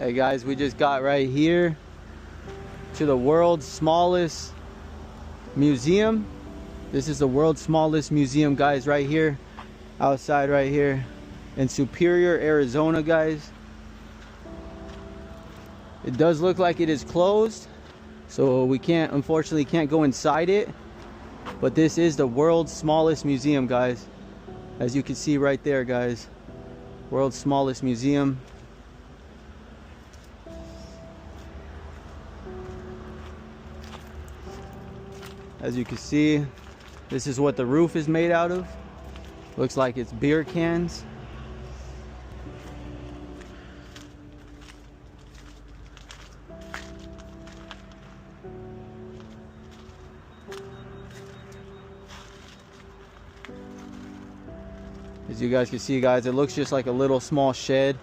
Hey guys, we just got right here to the world's smallest museum. This is the world's smallest museum, guys, right here, outside right here in Superior, Arizona, guys. It does look like it is closed, so we unfortunately can't go inside it, but this is the world's smallest museum, guys. As you can see right there, guys, world's smallest museum. As you can see, this is what the roof is made out of. Looks like it's beer cans. As you guys can see, guys, it looks just like a little small shed.